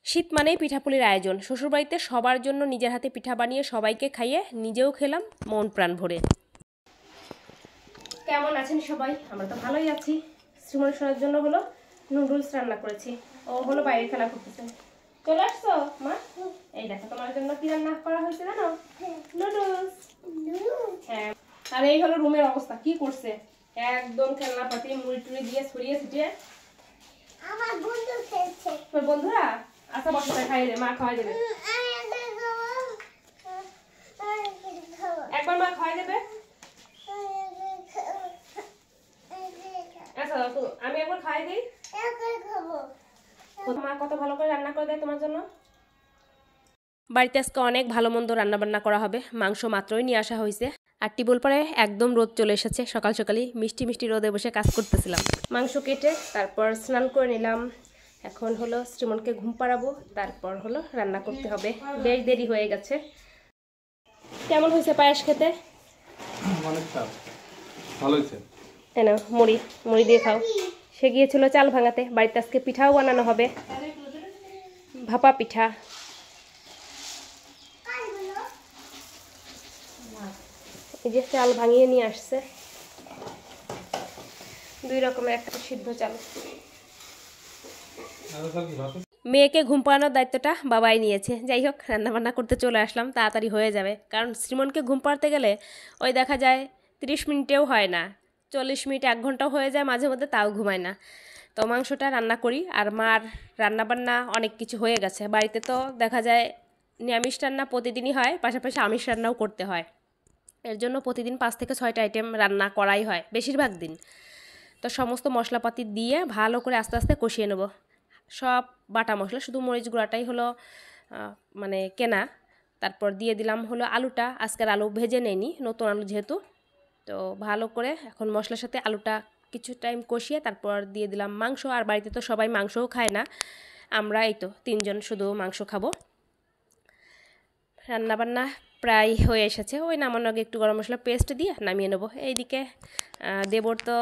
শীত মানেই পিঠাপুলির আয়োজন। শ্বশুরবাড়িতে সবার জন্য নিজের হাতে পিঠা বানিয়ে সবাইকে খাইয়ে নিজেও খেলাম মন প্রাণ ভরে। কেমন আছেন সবাই? আমরা তো ভালোই আছি। শ্রীমন শোনার জন্য হলো নুডলস রান্না করেছি। ও হলো বাইরে খেলা করতেছে। চলে আসছো মা? এই দেখো তোমার জন্য কি রান্না করা হয়েছে জানো? নুডলস। হ্যাঁ, আর এই হলো রুমের অবস্থা। কি করছে একদম খেলনাপাতি মুড়ি টুড়ি দিয়ে ছড়িয়ে ছিটিয়ে। আমার বন্ধু খেলছে। তোর বন্ধুরা? আচ্ছা বসে খাইয়ে দে, মা খাওয়াই দেবে। একবার মা খাওয়াই দেবে। আচ্ছা আমি একবার খাওয়াই দিই। মা কত ভালো করে রান্না করে দেয় তোমার জন্য। বাড়িতে আজকে অনেক ভালো মন্দ রান্নাবান্না করা হবে। মাংস মাত্রই নিয়ে আসা হয়েছে। আর টিবল পাড়ে একদম রোদ চলে এসেছে। সকাল সকালই মিষ্টি মিষ্টি রোদে বসে কাজ করতেছিলাম। মাংস কেটে তারপর স্নান করে নিলাম। এখন হলো শ্রীমনকে ঘুম পাড়াবো, তারপর হলো রান্না করতে হবে। বেশ দেরি হয়ে গেছে। কেমন হয়েছে পায়েস খেতে? ভালো হয়েছে। এনো মুড়ি মুড়ি দিয়ে খাও। সে গিয়েছিল চাল ভাঙাতে। বাড়িতে আজকে পিঠাও বানানো হবে, ভাপা পিঠা। এই যে চাল ভাঙিয়ে নিয়ে আসছে, 2 রকমের, একটা সিদ্ধ চাল। মেয়েকে ঘুম পাড়ানোর দায়িত্বটা বাবাই নিয়েছে। যাই হোক, রান্নাবান্না করতে চলে আসলাম, তাড়াতাড়ি হয়ে যাবে। কারণ শ্রীমনকে ঘুম পাড়াতে গেলে ওই দেখা যায় 30 মিনিটেও হয় না, 40 মিনিট 1 ঘন্টাও হয়ে যায় মাঝে মধ্যে, তাও ঘুমায় না। তো মাংসটা রান্না করি। আর মার রান্নাবান্না অনেক কিছু হয়ে গেছে। বাড়িতে তো দেখা যায় নিরামিষ রান্না প্রতিদিনই হয়, পাশাপাশি আমিষ রান্নাও করতে হয়। এর জন্য প্রতিদিন 5 থেকে 6টা আইটেম রান্না করাই হয় বেশিরভাগ দিন। তো সমস্ত মশলাপাতি দিয়ে ভালো করে আস্তে আস্তে কষিয়ে নেব। সব বাটা মশলা, শুধু মরিচ গুঁড়াটাই হলো মানে কেনা। তারপর দিয়ে দিলাম হলো আলুটা। আজকের আলু ভেজে নেইনি, নতুন আলু যেহেতু। তো ভালো করে এখন মশলার সাথে আলুটা কিছু টাইম কষিয়ে তারপর দিয়ে দিলাম মাংস। আর বাড়িতে তো সবাই মাংসও খায় না, আমরা এই তো 3 জন শুধু মাংস খাবো। রান্নাবান্না প্রায় হয়ে এসেছে। ওই নামানোর আগে একটু গরম মশলা পেস্ট দিয়ে নামিয়ে নেবো। এইদিকে দেবর তো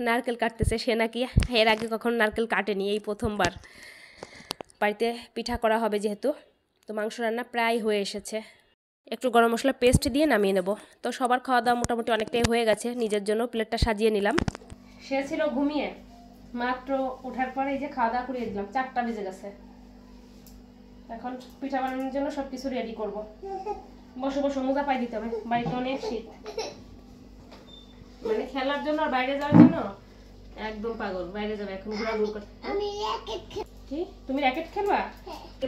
নারকেল কাটতেছে। সে নাকি এর আগে কখনো নারকেল কাটেনি, এই প্রথমবার। বাড়িতে পিঠা করা হবে যেহেতু। তো মাংস রান্না প্রায় হয়ে এসেছে, একটু গরম মশলা পেস্ট দিয়ে নামিয়ে নেব। তো সবার খাওয়া দাওয়া মোটামুটি অনেকটাই হয়ে গেছে। নিজের জন্য প্লেটটা সাজিয়ে নিলাম। সে ছিল ঘুমিয়ে, মাত্র ওঠার পরে এই যে খাওয়া দাওয়া করিয়ে দিলাম। 4টা বেজে গেছে। এখন পিঠা বানানোর জন্য সব কিছু রেডি করব। বসে বসে মোজা পাই দিতে হবে, বাড়িতে অনেক শীত। মানে খেলার জন্য আর বাইরে যাওয়ার জন্য একদম পাগল। বাইরে যাবে এখন ঘোরাঘুরি করতে। আমি র‍্যাকেট কি তুমি র‍্যাকেট খেলবা?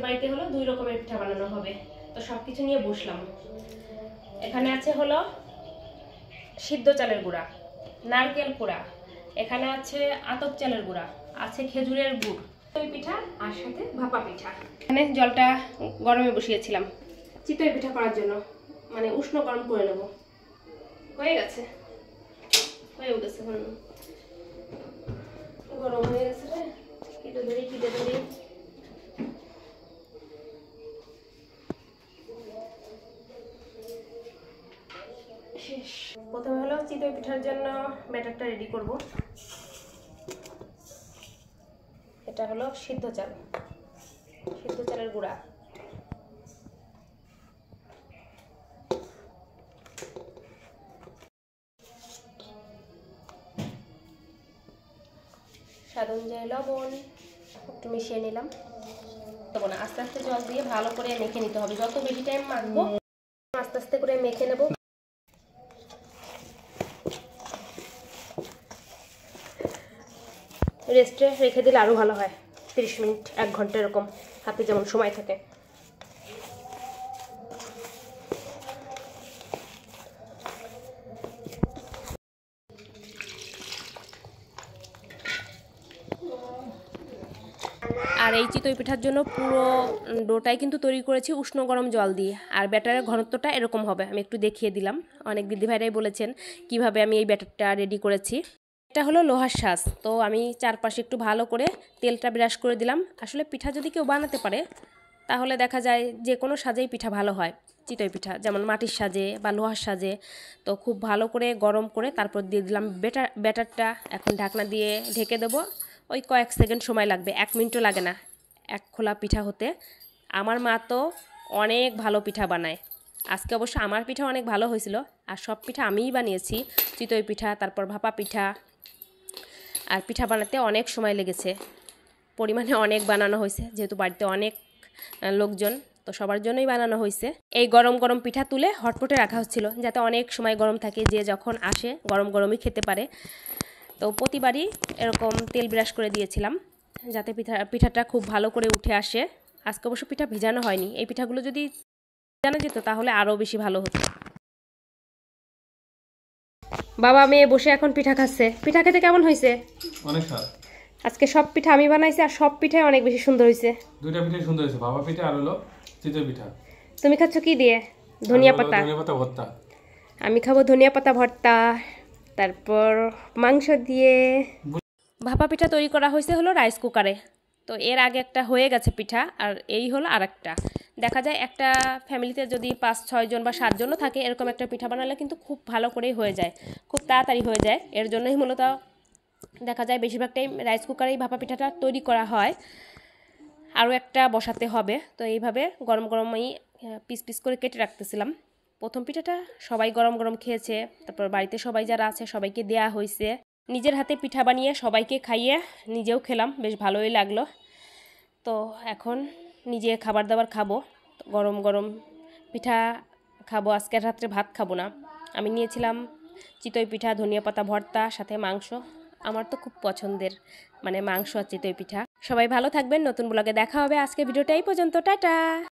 বাড়িতে হলো 2 রকমের পিঠা বানানো হবে। তো সবকিছু নিয়ে বসলাম। এখানে আছে হলো সিদ্ধ চালের গুঁড়া, নারকেল কোড়া, এখানে আছে আতপ চালের গুঁড়া, আছে খেজুরের গুড়, চিতই পিঠা আর সাথে ভাপা পিঠা। এখানে জলটা গরমে বসিয়েছিলাম চিতই পিঠা করার জন্য, মানে উষ্ণ গরম করে নেব। হয়ে গেছে, হয়ে উঠেছে, গরম হয়ে গেছে রে। কেটে ধরি কেটে ধরি। শেষ। প্রথমে হলো চিতই পিঠার জন্য ব্যাটারটা রেডি করব। এটা হলো সিদ্ধ চাল, সিদ্ধ চালের গুঁড়া। স্বাদ অনুযায়ী লবণ একটু মিশিয়ে নিলাম। তখন আস্তে আস্তে জল দিয়ে ভালো করে মেখে নিতে হবে। যত বেশি টাইম মাখবো আস্তে আস্তে করে মেখে নেব। রেস্টে রেখে দিলে আরও ভালো হয়, 30 মিনিট 1 ঘন্টা এরকম, হাতে যেমন সময় থাকে। আর এই চিতই পিঠার জন্য পুরো ডোটাই কিন্তু তৈরি করেছি উষ্ণ গরম জল দিয়ে। আর ব্যাটারের ঘনত্বটা এরকম হবে, আমি একটু দেখিয়ে দিলাম। অনেক দিদিভাইরাই বলেছেন কিভাবে আমি এই ব্যাটারটা রেডি করেছি। এটা হলো লোহার সাজ। তো আমি চারপাশে একটু ভালো করে তেলটা ব্রাশ করে দিলাম। আসলে পিঠা যদি কেউ বানাতে পারে তাহলে দেখা যায় যে কোনো সাজেই পিঠা ভালো হয়। চিতই পিঠা যেমন মাটির সাজে বা লোহার সাজে। তো খুব ভালো করে গরম করে তারপর দিয়ে দিলাম ব্যাটারটা। এখন ঢাকনা দিয়ে ঢেকে দেবো। ওই কয়েক সেকেন্ড সময় লাগবে, 1 মিনিটও লাগে না। এক খোলা পিঠা হতে। আমার মা তো অনেক ভালো পিঠা বানায়। আজকে অবশ্য আমার পিঠা অনেক ভালো হয়েছিল, আর সব পিঠা আমিই বানিয়েছি। চিতই পিঠা, তারপর ভাপা পিঠা, আর পিঠা বানাতে অনেক সময় লেগেছে, পরিমাণে অনেক বানানো হয়েছে, যেহেতু বাড়িতে অনেক লোকজন, তো সবার জন্যই বানানো হয়েছে। এই গরম গরম পিঠা তুলে হটপটে রাখা হচ্ছিল, যাতে অনেক সময় গরম থাকে, যে যখন আসে গরম গরমই খেতে পারে। তো প্রতিবারই এরকম তেল ব্রাশ করে দিয়েছিলাম, যাতে পিঠাটা খুব ভালো করে উঠে আসে। আজকে অবশ্য পিঠা ভিজানো হয়নি, এই পিঠাগুলো যদি জানা যেত তাহলে আরও বেশি ভালো হতো। বাবা মেয়ে বসে এখন পিঠা খাচ্ছে। পিঠা খেতে কেমন হয়েছে? অনেক স্বাদ। আজকে সব পিঠা আমি বানাইছি, আর সব পিঠাই অনেক বেশি সুন্দর হয়েছে। দুইটা পিঠে সুন্দর হয়েছে, ভাপা পিঠা আর হলো চিতই পিঠা। তুমি খাচ্ছ কি দিয়ে? ধনিয়া পাতা। ধনিয়া পাতা ভর্তা। আমি খাবো ধনিয়া পাতা ভর্তা, তারপর মাংস দিয়ে। ভাপা পিঠা তৈরি করা হয়েছে হলো রাইস কুকারে। তো এর আগে একটা হয়ে গেছে পিঠা, আর এই হলো আর একটা। দেখা যায় একটা ফ্যামিলিতে যদি 5-6 জন বা 7 জনও থাকে, এরকম একটা পিঠা বানালে কিন্তু খুব ভালো করেই হয়ে যায়, খুব তাড়াতাড়ি হয়ে যায়। এর জন্যই মূলত দেখা যায় বেশিরভাগ টাইম রাইস কুকারেই ভাপা পিঠাটা তৈরি করা হয়। আরও একটা বসাতে হবে, তো এইভাবে গরম গরমই পিস পিস করে কেটে রাখতেছিলাম। প্রথম পিঠাটা সবাই গরম গরম খেয়েছে, তারপর বাড়িতে সবাই যারা আছে সবাইকে দেয়া হয়েছে। নিজের হাতে পিঠা বানিয়ে সবাইকে খাইয়ে নিজেও খেলাম, বেশ ভালোই লাগলো। তো এখন নিজে খাবার দাবার খাবো, গরম গরম পিঠা খাবো। আজকের রাত্রে ভাত খাবো না। আমি নিয়েছিলাম চিতই পিঠা, ধনিয়া পাতা ভর্তা, সাথে মাংস। আমার তো খুব পছন্দের, মানে মাংস আর চিতই পিঠা। সবাই ভালো থাকবেন, নতুন ব্লগে দেখা হবে। আজকে ভিডিওটা এই পর্যন্ত, টাটা।